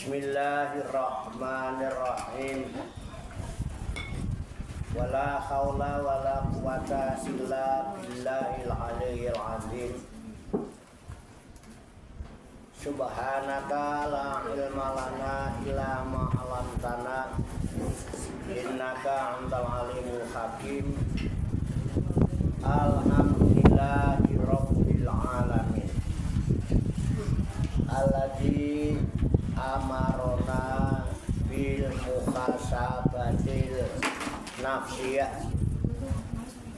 Bismillahirrahmanirrahim. Wala haula wala quwata illa billahil aliyyil azim. Subhanaka la ilma lana illa ma 'allamtana innaka antal alimul hakim. Alhamdulillahi rabbil alamin. Alladzi amarona bil muhasabatil nafsiyah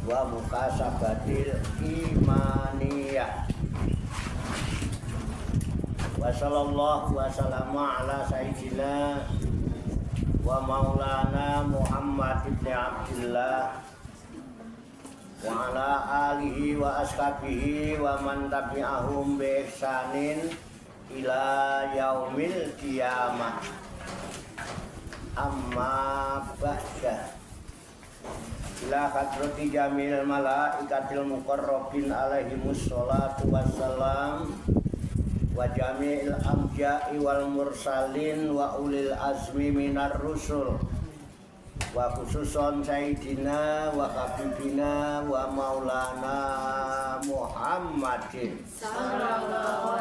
wa muhasabatil imaniyah. Wa sallallahu wa sallama ala sayyidina wa maulana Muhammad ibn Abdillah wa ala alihi wa ashabihi wa man tabi'ahum bi ihsanin ila yaumil qiyamah. Amma ba'da. Ila hadrati jamil malaikatil muqarrabin alaihimus sholatu wassalam wa jami'il anbiya'i wal mursalin wa ulil azmi minar rusul wa khususon sayyidina wa habibina wa maulana Muhammadin sallallahu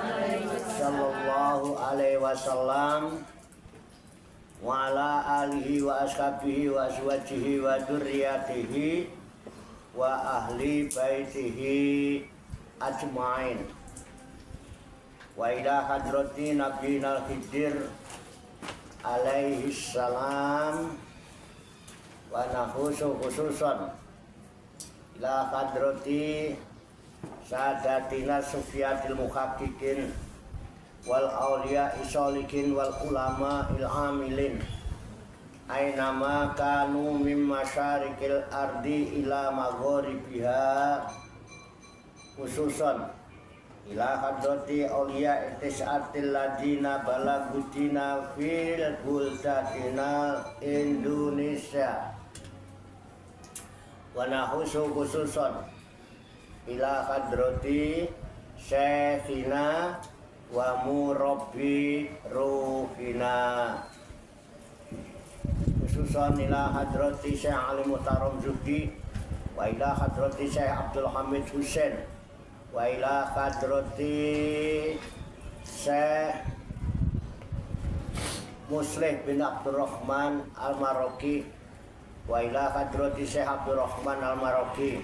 alaihi wasallam wa ala alihi wa ashabihi wa azwajihi wa dzurriyyatihi wa ahli baitihi ajmain. Wa ila hadrati nabiyina al-khidir alaihi salam wa nahusu khususan ila hadrati sadatina sufyatil muhaqqiqin wal awliya isolikin wal ulama il amilin ainama kanu mim masyarikil ardi ila magharibiha, khususan ila hadrati awliya itis'atil ladina balagudina fil buldatina Indonesia wa nahusu khususan ila hadrati syekhina wa murabbi ruhina, khususan ila hadrati Syekh Ali Muhtaram Zuhdi wa ila hadrati Syekh Abdul Hamid Hussein wa ila hadrati Syekh Muslih bin Abdurrahman Al-Maroki wa ila hadrati Syekh Abdurrahman Al-Maroki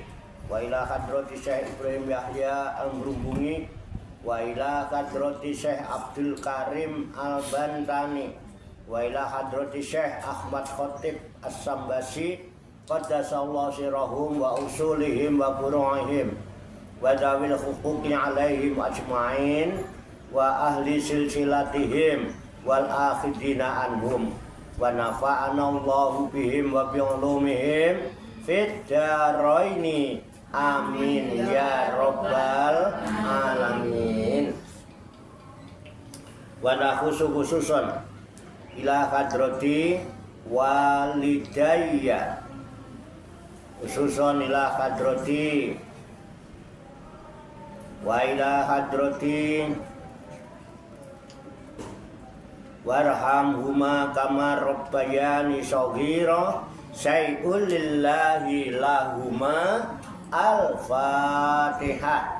wa ila hadrati Syekh Ibrahim Yahya Al-Merumbungi wa ila hadrati Syekh Abdul Karim Al-Bantani wa ila hadrati Syekh Ahmad Khotib As-Sambasi qaddasallahu sirahum wa usulihim wa furu'ihim wa dawil huquqi alaihim ajma'in wa ahli silsilatihim wal akhidina anhum wa nafa'ana Allahu bihim wa bi'ulumihim fid daraini. Amin ya rabbal alamin. Wa nakhusu khususan ila hadrati walidayya, khususan ila hadrati wa ila hadrati warhamhuma kama rabbayani shaghira syai'ul lillahi lahuma. Al-Fatihah.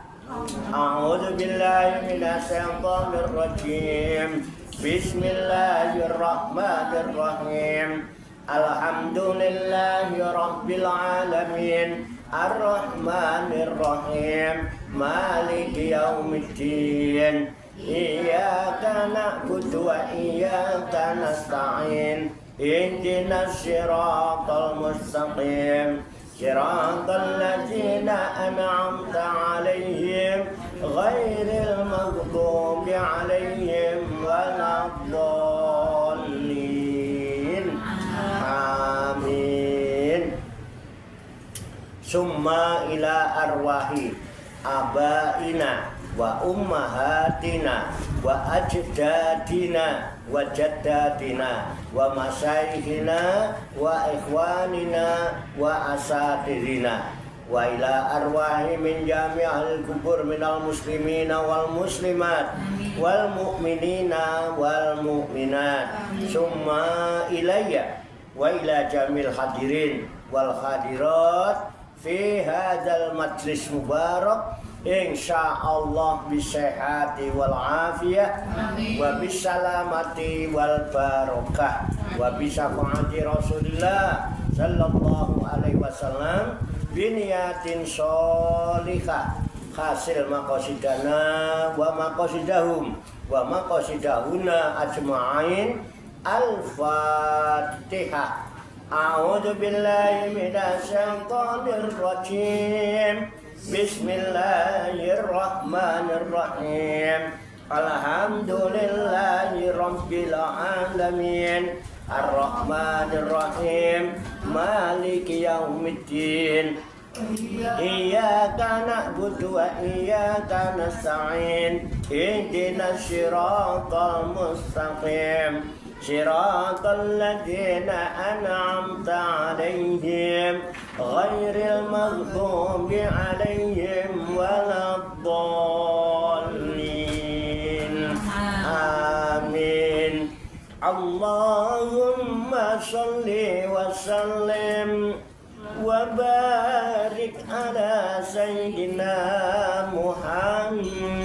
A'udzu billahi minasy syaithanir rajim. Bismillahirrahmanirrahim. Alhamdulillahi rabbil alamin. Ar-Rahmanir Rahim. Maliki yaumiddin. Iyyaka na'budu wa iyyaka nasta'in. Ihdinas siratal mustaqim. صراط الذين أنعمت عليهم غير المغضوب عليهم ولا الضالين آمين. Summa ila arwahi abaina wa ummahatina wa ajdadina wa jaddadina wa masyaykhina wa ikhwanina wa asatirina wa ila arwahi min jami'il kubur minal muslimina wal muslimat wal mu'minina wal mu'minat summa ilayya wa ila jamil hadirin wal hadirat fi hadzal majlis mubarak insyaallah bisehati wal afiyah wa bisalamati wal barakah wa bisafaati Rasulillah sallallahu alaihi wasallam biniyatin sholihah hasil maqasidana wa maqasidahum wa maqasidahuna ajma'in al-fatihah. A'udzu billahi minasy syaithanir rajim. Bismillahirrahmanirrahim. Alhamdulillahi rabbil alamin. Ar-Rahmanir-Rahim. Maliki yaumiddin. Iyyaka na'budu wa iyyaka nasta'in. Ihdinas siratal mustaqim. Siratal ladzina an'amta 'alaihim ghairil maghdubi 'alaihim waladdallin. Amin. Allahumma shalli wa sallim wa barik ala sayyidina Muhammadin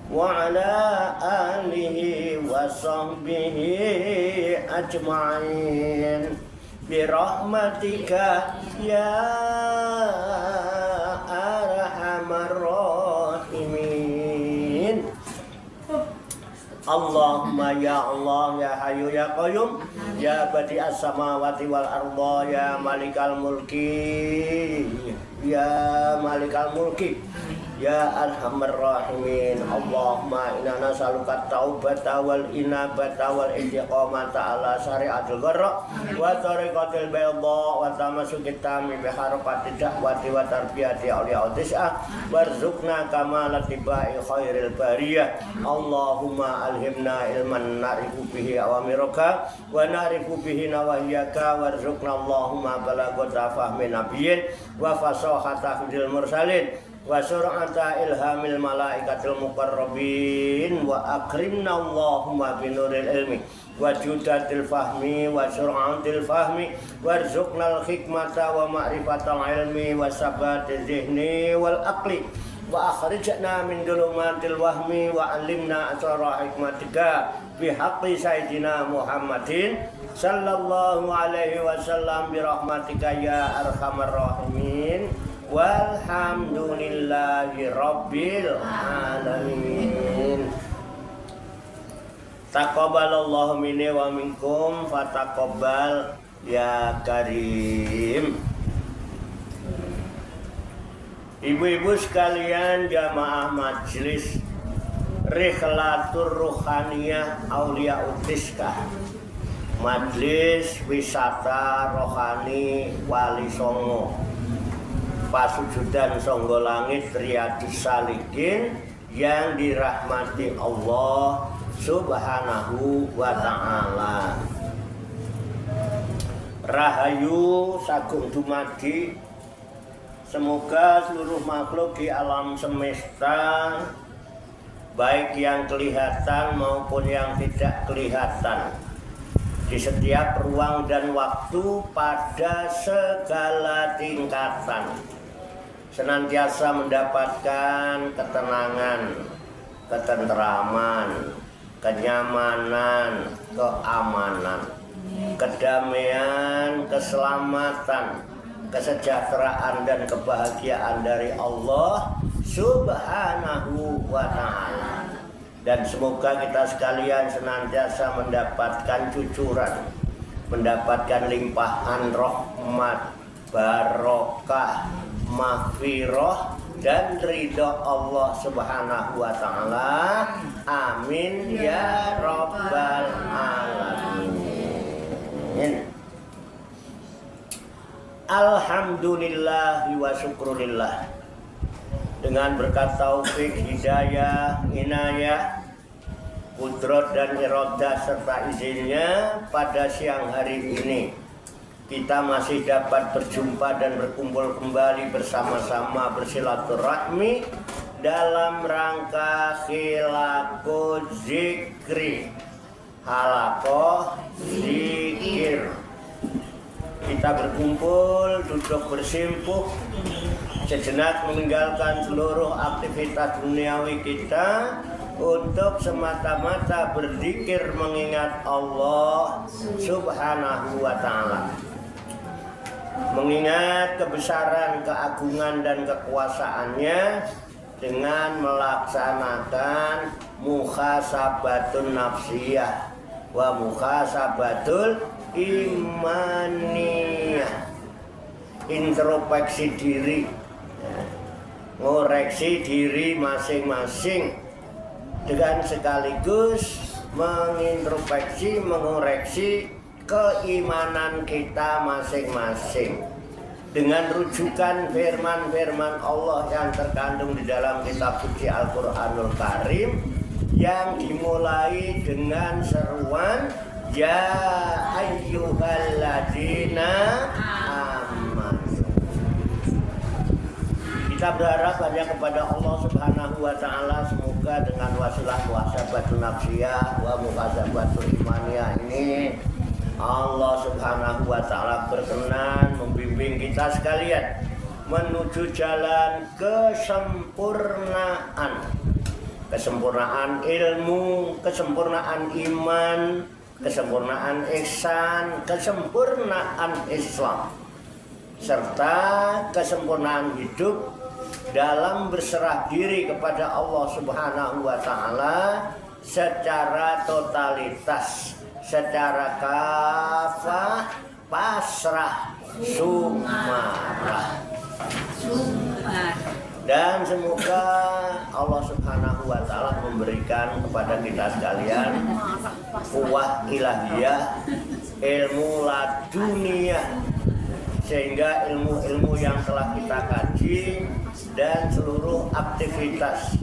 wa ala alihi wa sahbihi ajma'in bi rahmatika ya arhamar rahimin. Allahumma ya Allah ya Hayyu ya Qayyum ya Badi'as samawati wal arda ya Malikal mulki ya Malikal mulki ya Arhamar Rahimin. Allahumma inna nas'aluka taubata wal inabata wal istiqamata ala syari'atil gharra wa tariqatil bayda wa tamasukit tami bi harakati da'wati wa tarbiyati awliya tis'ah warzuqna kamalati ba'i khairil bariyah. Allahumma alhimna ilman na'rifu bihi awamiraka wa na'rifu bihi nawahiyaka warzuqna Allahumma balagata fahmi nabiyyin wa fasahata hudil mursalin wa sur'ata ilhamil malaikatil muqarrabin wa akrimna Allahumma binuril ilmi wa judatil fahmi wa sur'atil fahmi warzuqnal hikmata wa ma'rifatal ilmi wa sabati zihni wal aqli wa akhrijna min dulumatil wahmi wa alimna asrar hikmatika bi haqqi sayyidina Muhammadin sallallahu alaihi wasallam bi rahmatika ya arhamar rahimin. Walhamdulillahi rabbil alamin. Taqabbalallahu minni wa minkum fataqabbal ya karim. Ibu-ibu sekalian jamaah majlis Rikhlatur Ruhaniyah Aulia Utiskah, majlis wisata rohani Wali Songo Pasujudan Songgo Langit Riyadhus Shalihin yang dirahmati Allah Subhanahu wa ta'ala. Rahayu sagung dumadi, semoga seluruh makhluk di alam semesta, baik yang kelihatan maupun yang tidak kelihatan, di setiap ruang dan waktu pada segala tingkatan, senantiasa mendapatkan ketenangan, ketenteraman, kenyamanan, keamanan, kedamaian, keselamatan, kesejahteraan dan kebahagiaan dari Allah Subhanahu wa ta'ala. Dan semoga kita sekalian senantiasa mendapatkan cucuran, mendapatkan limpahan rahmat, barokah, maghfirah dan ridha Allah Subhanahu wa ta'ala. Amin ya rabbal alamin. Alhamdulillah wa syukurillah. Dengan berkat taufik, hidayah, inayah, kudrat dan iradah serta izinnya, pada siang hari ini kita masih dapat berjumpa dan berkumpul kembali bersama-sama bersilaturahmi dalam rangka khilaqul zikri, halaqah zikir. Kita berkumpul, duduk bersimpuh, sejenak meninggalkan seluruh aktivitas duniawi kita untuk semata-mata berzikir mengingat Allah Subhanahu wa ta'ala, mengingat kebesaran, keagungan dan kekuasaannya dengan melaksanakan muhasabatun nafsiyah wa muhasabatul imaniyah, introspeksi diri, ngoreksi diri masing-masing dengan sekaligus mengintrospeksi, mengoreksi keimanan kita masing-masing dengan rujukan firman-firman Allah yang terkandung di dalam kitab suci Al-Qur'anul Karim yang dimulai dengan seruan ya ayyuhalladzina amanu. Kita berharap hanya kepada Allah Subhanahu wa ta'ala, semoga dengan wasilah muhasabatun nafsiyah wa muhasabatul imaniyah ini Allah Subhanahu wa ta'ala berkenan membimbing kita sekalian menuju jalan kesempurnaan, kesempurnaan ilmu, kesempurnaan iman, kesempurnaan ihsan, kesempurnaan Islam, serta kesempurnaan hidup dalam berserah diri kepada Allah Subhanahu wa ta'ala secara totalitas, secara kafah, pasrah, sumarah. Dan semoga Allah Subhanahu wa ta'ala memberikan kepada kita sekalian quwwah ilahiyah, ilmu laduniyah, sehingga ilmu-ilmu yang telah kita kaji dan seluruh aktivitas,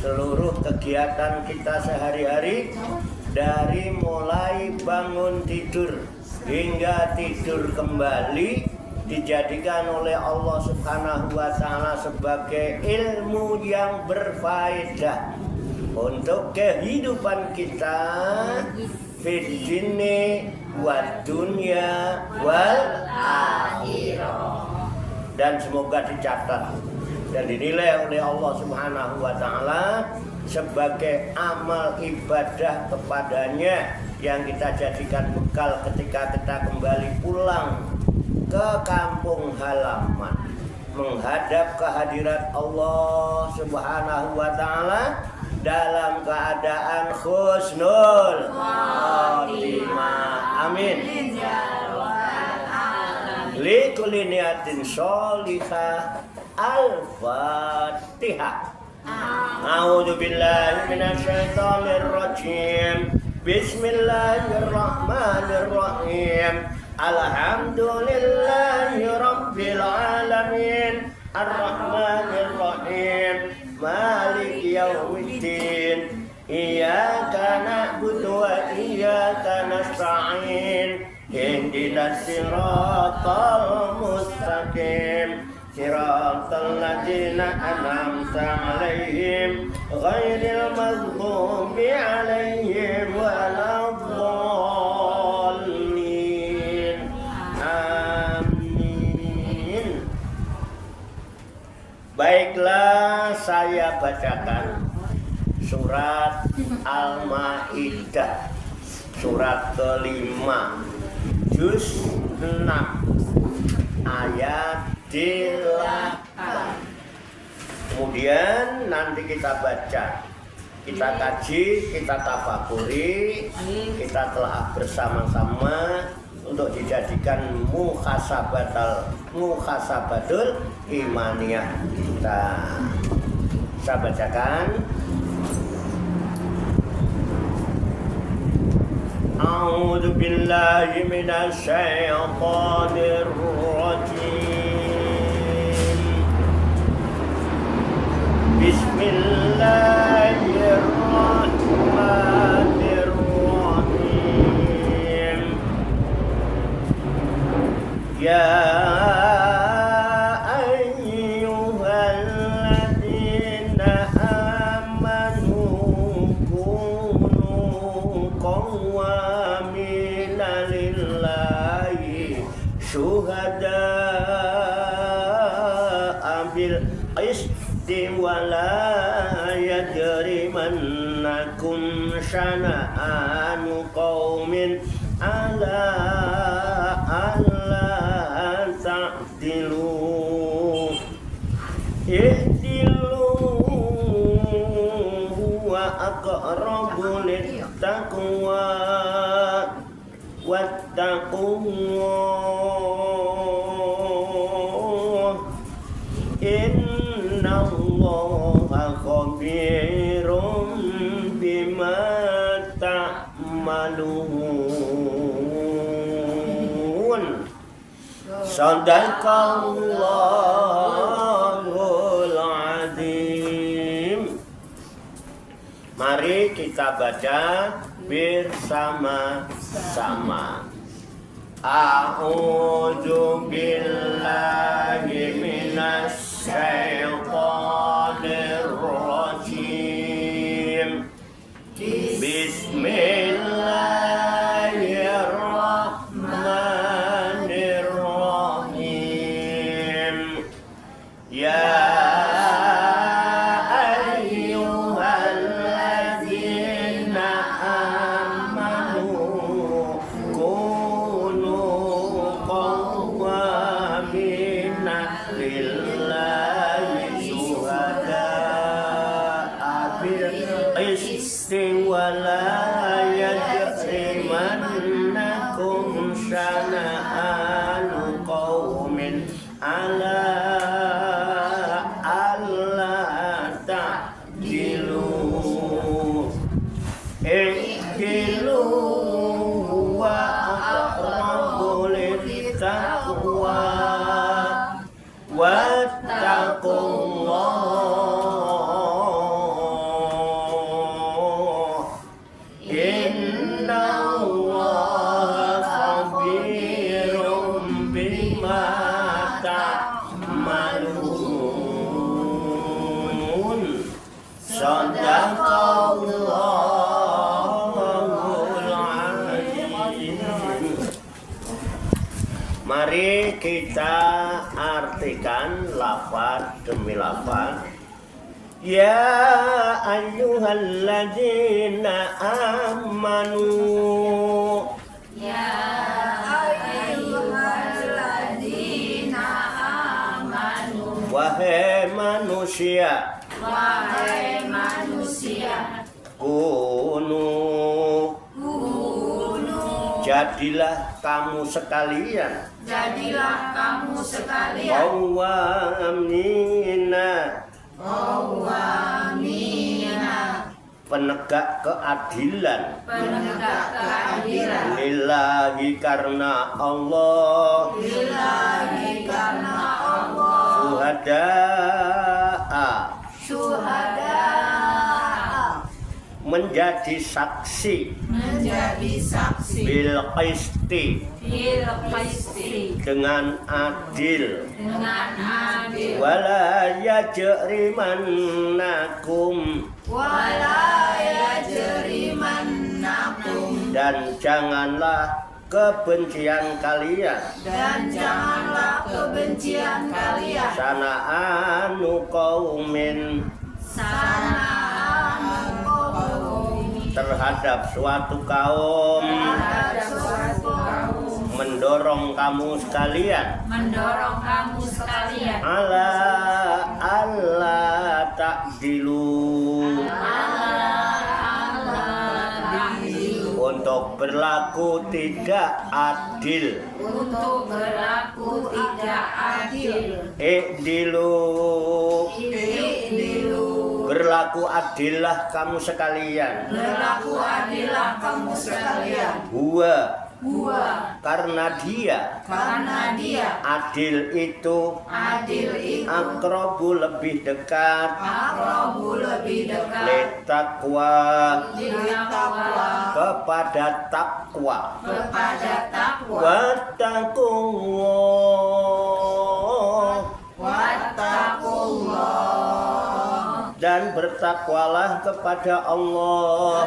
seluruh kegiatan kita sehari-hari, dari mulai bangun tidur hingga tidur kembali, dijadikan oleh Allah Subhanahu wa ta'ala sebagai ilmu yang berfaedah untuk kehidupan kita fid dini wad dunya wal akhirah, dan semoga dicatat dan dinilai oleh Allah Subhanahu wa ta'ala sebagai amal ibadah kepadanya yang kita jadikan bekal ketika kita kembali pulang ke kampung halaman, menghadap kehadirat Allah Subhanahu wa ta'ala dalam keadaan husnul khotimah. Amin. Li kulli niyatin sholihah. Al-Fatihah. A'udzu billahi minasyaitonir rajim. Bismillahirrahmanirrahim. Alhamdulillahi rabbil alamin. Ar-Rahmanir-Rahim. Maliki yaumiddin. Iyyaka na'budu wa iyyaka nasta'in. Ihdinas siratal mustaqim. Siratal ladzina an'amta 'alaihim ghairil maghdubi 'alaihim waladdallin. Amin. Baiklah, saya bacakan surat Al-Maidah, surat kelima, juz 6, ayat 8. Kemudian nanti kita baca, kita kaji, kita tafakuri, kita telah bersama-sama untuk dijadikan muhasabatul imaniyah kita. Saya bacakan. A'udzu billahi minasy syaithanir rajim. Bismillahirrahmanirrahim. bil qisti wa la yajrimannakum syana'anu qaumin ala alla ta'dilu ihdilu huwa aqrabu littaqwa wattaqullah innallaha khabirum bima ta'malun. Sadaqallahul azim. Mari kita baca bersama-sama. A'udzu billahi minasy syaithanir rajim. Bismillahirrahmanirrahim. Ya wala yajrimannakum syana'anu qaumin ala alla ta'dilu ihdilu wa aqrabu littaqwa wattaqullah Mari kita artikan lafaz demi lafaz. Ya ayyuhalladzina amanu. Ya ayyuhalladzina amanu. Wahai manusia. Wahai manusia. Kunu. Jadilah kamu sekalian. Jadilah kamu sekalian. Qawwamina. Qawwamina. Penegak keadilan. Penegak keadilan. Lillahi karena Allah. Lillahi karena Allah. Syuhada'a. Syuhada'a. Menjadi saksi. Menjadi saksi. Bil qisti. Bil qisti. Dengan adil. Dengan adil. Wala yajrimannakum. Wala yajrimannakum. Dan janganlah kebencian kalian. Dan janganlah kebencian kalian. Sana'anu qaumin. Sana'anu qaumin. Terhadap suatu kaum. Terhadap suatu kaum. Mendorong kamu sekalian. Mendorong kamu sekalian. Ala alla ta'dilu. Untuk berlaku tidak adil. Untuk berlaku tidak adil. I'dilu. I'dilu. Berlaku adillah kamu sekalian. Berlaku adillah kamu sekalian. Huwa. Karena dia adil itu aqrabu lebih dekat littaqwa kepada takwa wattaqullah dan bertakwalah kepada Allah.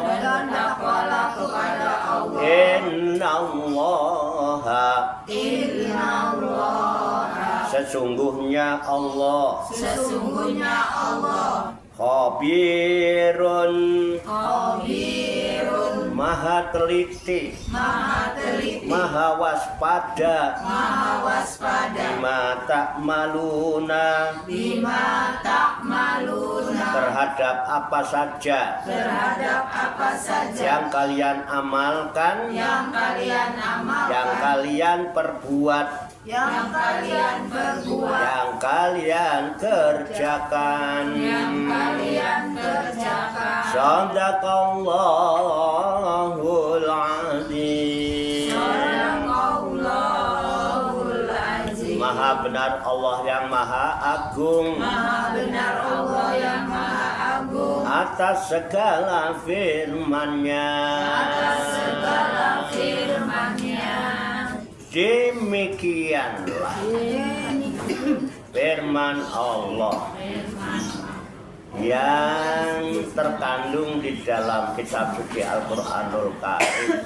Sesungguhnya Allah Sesungguhnya Allah Khabirun Khabirun Maha teliti Maha teliti Maha waspada Maha waspada Bima ta'maluna Bima ta'maluna terhadap apa saja Terhadap apa saja yang kalian amalkan, Yang kalian amalkan yang kalian perbuat, Yang kalian berbuat yang kalian kerjakan. Yang kalian kerjakan Shadaqallahul azim. Shadaqallahul azim. Maha benar Allah yang maha agung Maha benar Allah yang maha agung atas segala firman-Nya. atas segala firman-Nya. Demikianlah firman Allah yang terkandung di dalam kitab suci Al-Qur'anul Karim,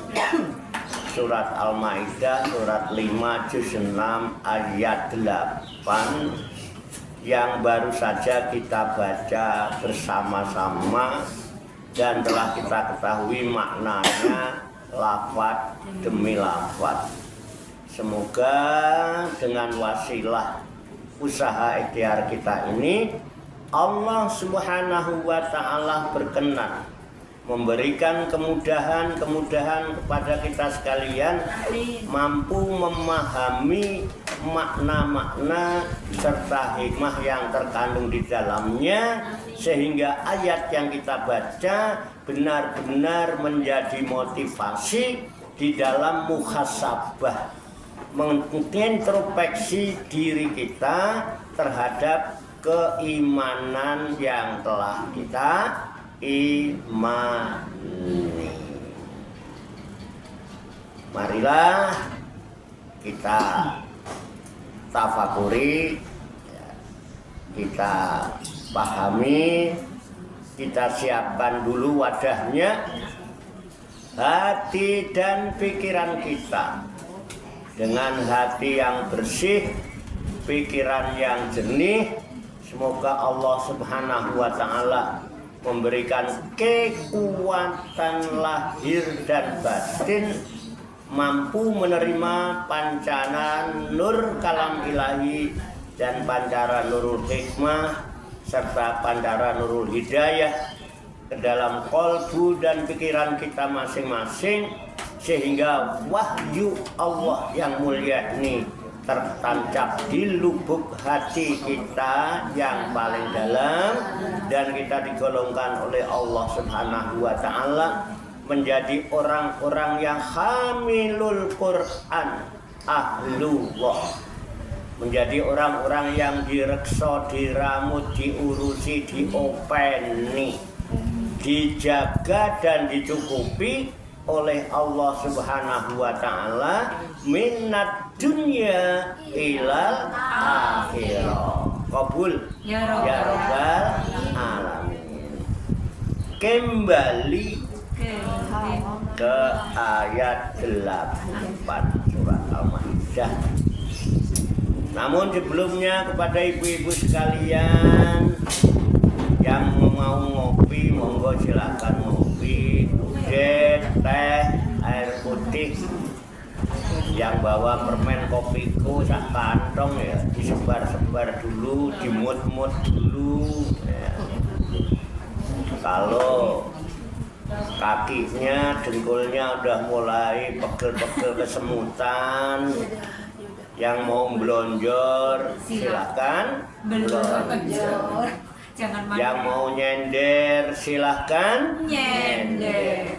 surat Al-Maidah surat 5 juz 6 ayat 8 yang baru saja kita baca bersama-sama dan telah kita ketahui maknanya lafaz demi lafaz. Semoga dengan wasilah usaha ikhtiar kita ini Allah Subhanahu wa ta'ala berkenan memberikan kemudahan-kemudahan kepada kita sekalian, mampu memahami makna-makna serta hikmah yang terkandung di dalamnya, sehingga ayat yang kita baca benar-benar menjadi motivasi di dalam muhasabah, mengintrospeksi diri kita terhadap keimanan yang telah kita imani. Marilah kita tafakuri, kita pahami, kita siapkan dulu wadahnya, hati dan pikiran kita dengan hati yang bersih, pikiran yang jernih. Semoga Allah Subhanahu wa ta'ala memberikan kekuatan lahir dan batin, mampu menerima pancaran nur kalam ilahi dan pancaran nurul hikmah serta pancaran nurul hidayah ke dalam kolbu dan pikiran kita masing-masing, sehingga wahyu Allah yang mulia ini tertancap di lubuk hati kita yang paling dalam, dan kita digolongkan oleh Allah Subhanahu wa ta'ala menjadi orang-orang yang hamilul Quran ahlullah, menjadi orang-orang yang direksa, diramut, diurusi, diopeni, dijaga dan dicukupi oleh Allah Subhanahu wa ta'ala minat dunya ilal akhirah. Qabul Ya rabbal alamin. Kembali ke ayat 8 surat Al-Maidah. Namun sebelumnya, kepada ibu-ibu sekalian yang mau ngopi, monggo silakan ngopi, teh, air putih. Yang bawa permen kopiku sak kantong ya, disebar-sebar dulu, dimut-mut dulu ya. Kalau kakinya, dengkulnya udah mulai pegel-pegel kesemutan, yang mau belonjor silakan belonjor. Yang mau nyender silahkan nyender.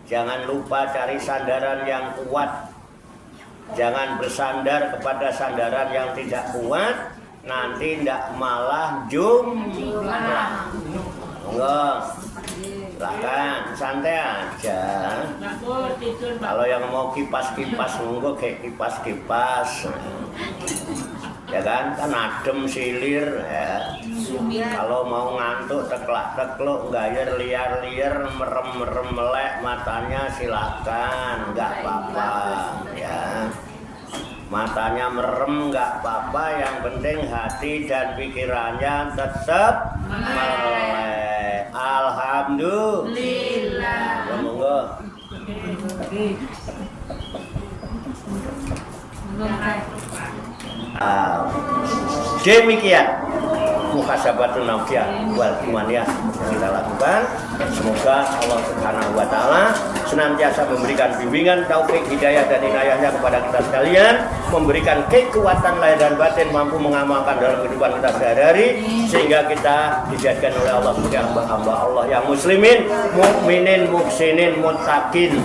Jangan lupa cari sandaran yang kuat. Jangan bersandar kepada sandaran yang tidak kuat, nanti tidak malah jumlah. Enggak, silakan santai aja. Kalau yang mau kipas-kipas monggo kayak kipas-kipas. Ya kan adem silir ya. Kalau mau ngantuk teklak-tekluk, gayer liar-liar, merem-merem melek matanya, silakan, nggak apa-apa ya. Matanya merem nggak apa-apa, yang penting hati dan pikirannya tetap melek. Alhamdulillah. Monggo. Demikian muhasabatun nafsiyah wal imaniyah yang kita lakukan. Semoga Allah Subhanahu wa taala senantiasa memberikan bimbingan, taufik, hidayah dan inayahnya kepada kita sekalian, memberikan kekuatan lahir dan batin mampu mengamalkan dalam kehidupan kita sehari-hari, sehingga kita dijadikan oleh Allah sebagai hamba-hamba Allah yang muslimin, mukminin, muhsinin, muttaqin,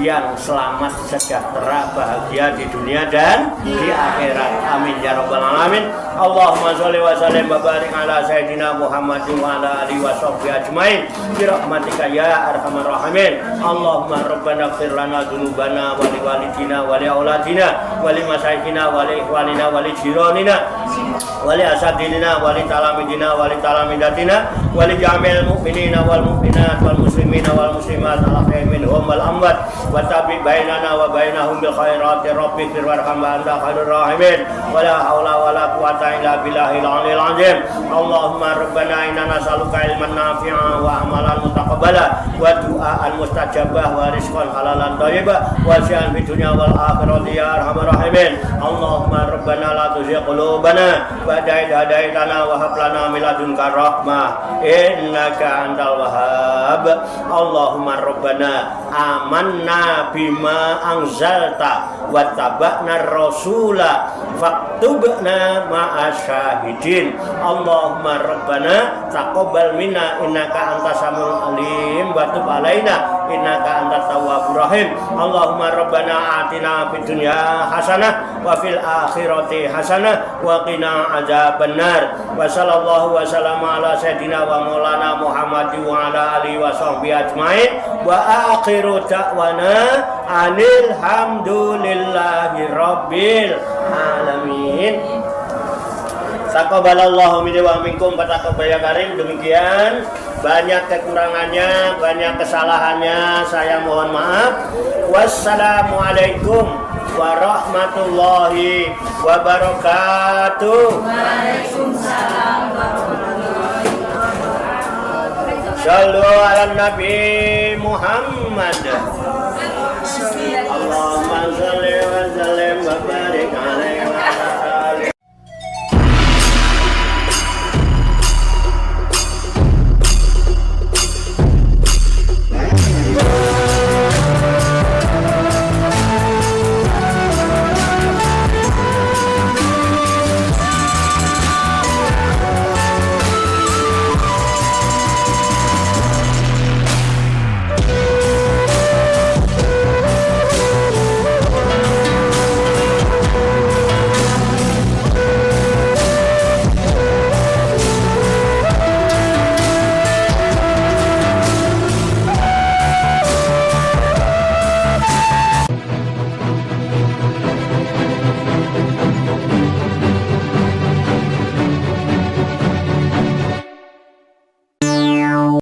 yang selamat, sejahtera, bahagia di dunia dan di akhirat. Amin ya rabbal alamin. Allahumma sholli wa sallim wa barik ala sayyidina Muhammadin wa ala alihi wa sahbihi ajmain bi rahmatika ya arhamar rahimin. Allahumma rabbana ighfir lana dzunubana wa li walidina wa li auladina wa li masyayikhina wa li ikhwanina wa li jiranina wa li asadina wa li talamidina wa li talamidatina wa li jami'il mu'minina wal mu'minat wal muslimina wal muslimat al-ahya'i minhum wal amwat wa tabi bainana wa bainahum bil khairati rabbi fir warham anta khairur rahimin wa la haula wa la quwwata illa billahil aliyil azim. Allahumma rabbana inna nas'aluka ilman nafi'an wa amalan mutaqabbala wa du'aan mustajabah wa rizqan halalan thayyibah wa syi'an fid dunya wal akhirati ya arhamar rahimin. Allahumma rabbana la tuzigh qulubana ba'da idh hadaitana wa hab lana min ladunka rahmah innaka antal wahhab. Allahumma rabbana amanna bima anzalta wa tabakna rasula faktubna ma'asyahidin. Allahumma rabbana taqabbal minna innaka antas samiul alim wa tub alaina innaka antat tawwabur rahim. Allahumma rabbana atina fid dunya hasanah wa fil akhirati hasanah wa qina adzabannar. Wa sallallahu wa sallama ala sayyidina wa maulana Muhammadin wa ala alihi wa sahbihi ajmain. Wa akhiru da'wana anil hamdulillahi rabbil alamin. Taqabbalallahu minni wa minkum wa taqabbal ya karim. Demikian, banyak kekurangannya, banyak kesalahannya, saya mohon maaf. Wassalamualaikum warahmatullahi wabarakatuh. Waalaikumsalam warahmatullahi wabarakatuh. Shallu ala Nabi Muhammad.